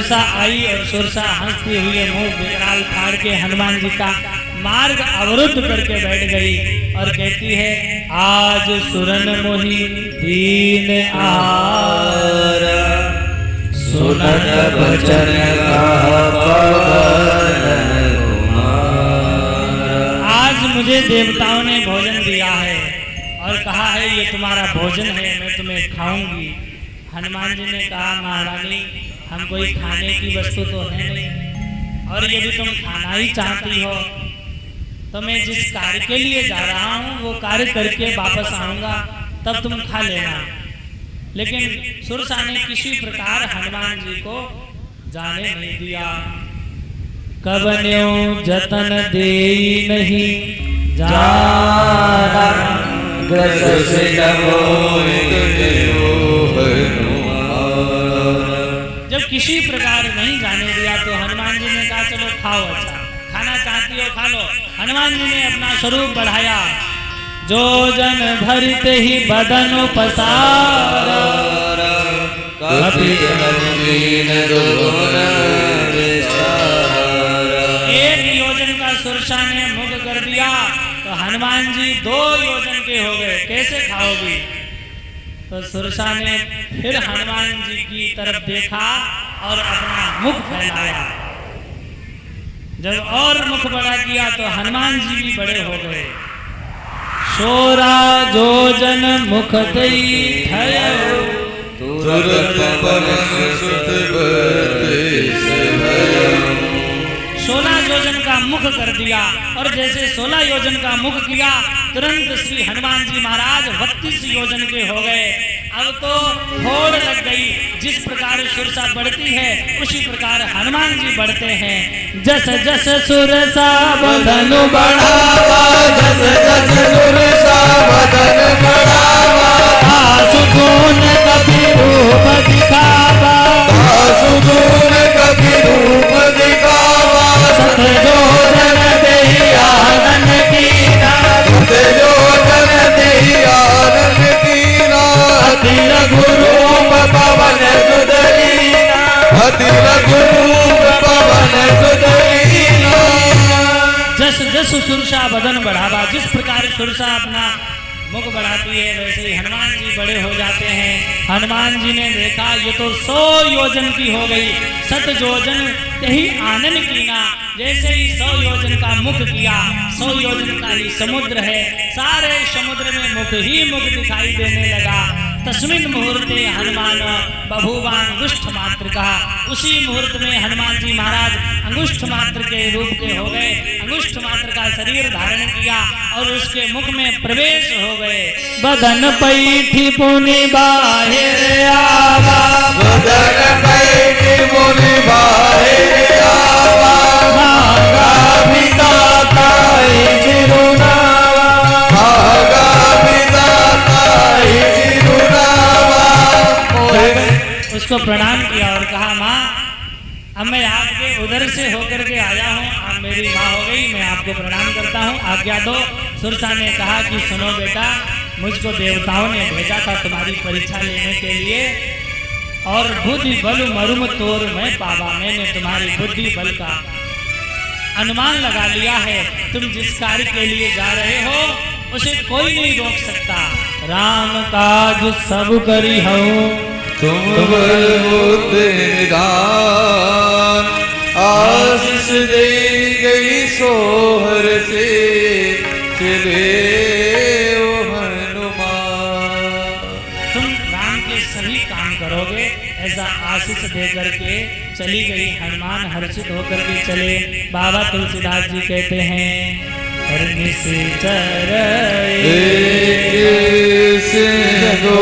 सुरसा आई और सुरसा हंसती हुई मुंह विकराल फाड़ के हनुमान जी का मार्ग अवरुद्ध करके बैठ गई और कहती है, आज सुरन मोहि दीन आहार, सुनत बचन आज मुझे देवताओं ने भोजन दिया है और कहा है ये तुम्हारा भोजन है, मैं तुम्हें खाऊंगी। हनुमान जी ने कहा, महारानी हम कोई खाने की वस्तु तो है नहीं, और यदि तुम खाना ही चाहती हो तो मैं जिस कार्य के लिए जा रहा हूँ वो कार्य करके वापस आऊंगा, तब तुम खा लेना। लेकिन सुरसा ने किसी प्रकार हनुमान जी को जाने नहीं दिया। कबन्यो जतन देई नहीं जाना, जब किसी प्रकार नहीं जाने दिया तो हनुमान जी ने कहा, चलो खाओ, अच्छा खाना चाहती हो खा लो। हनुमान जी ने अपना स्वरूप बढ़ाया, जो जन भरते ही बदन पसार, एक योजन का सुरसा ने मुख कर दिया तो हनुमान जी 2 योजन के हो गए, कैसे खाओगी? तो सुरसा ने फिर हनुमान जी की तरफ देखा और अपना मुख फैलाया। जब और मुख बड़ा किया तो हनुमान जी भी बड़े हो गए। सोरा जोजन मुख दई भयो, 16 योजन का मुख कर दिया, और जैसे 16 योजन का मुख किया तुरंत श्री हनुमान जी महाराज 32 योजन के हो गए। अब तो होड़ लग गई, जिस प्रकार सुरसा बढ़ती है उसी प्रकार हनुमान जी बढ़ते हैं। जस जस सुरसा बदन बढ़ावा, जस जस सुरसा बदन बढ़ावा, सुगुन कभी रूप दिखावा, सुगुन कभी रूप दिखावा, सत जोजन देहि आनन कीना, सत जोजन देहि आनन कीना, अति लघु रूप पवन सुदलीना, अति लघु रूप पवन सुदलीना। जस जस सुरसा बदन बढ़ावा, जिस प्रकार सुरसा अपना मुख बढ़ाती है वैसे ही हनुमान जी बड़े हो जाते हैं। हनुमान जी ने देखा ये तो 100 योजन की हो गई, 7 योजन यही आनन कीना, जैसे ही 100 योजन का मुख किया, 100 योजन का ही समुद्र है, सारे समुद्र में मुख ही मुख दिखाई देने लगा। तस्मिन मुहूर्ते हनुमान बभूवांगुष्ठ मात्र का, उसी मुहूर्त में हनुमान जी महाराज अंगुष्ठ मात्र के रूप के हो गए, अंगुष्ठ मात्र का शरीर धारण किया और उसके मुख में प्रवेश हो गए। बदन पैठी पुनि बाहिर आवा, बदन पैठी पुनि बाहिर आवा, भागा विधाता सिरुनावा, भागा विधाता सिरुनावा। उसको प्रणाम किया और कहा, माँ अब मैं आपके उधर से होकर के आया हूँ, अब मेरी माँ हो गई, मैं आपको प्रणाम करता हूँ, आज्ञा दो। सुरसा ने कहा कि सुनो बेटा, मुझको देवताओं ने भेजा था तुम्हारी परीक्षा लेने के लिए, और बुद्धि बल मरुम तोर मैं पावा, मैंने तुम्हारी बुद्धि बल का अनुमान लगा लिया है। तुम जिस कार्य के लिए जा रहे हो उसे कोई नहीं रोक सकता। राम काज सब करी हूँ, तुम बुद्धि निदान, आशीष दे गई सोहर से चले ओ हनुमान। तुम राम के सभी काम करोगे ऐसा आशीष दे करके चली गई। हनुमान हर्षित होकर के चले। बाबा तुलसीदास जी कहते हैं, निश्चर से दो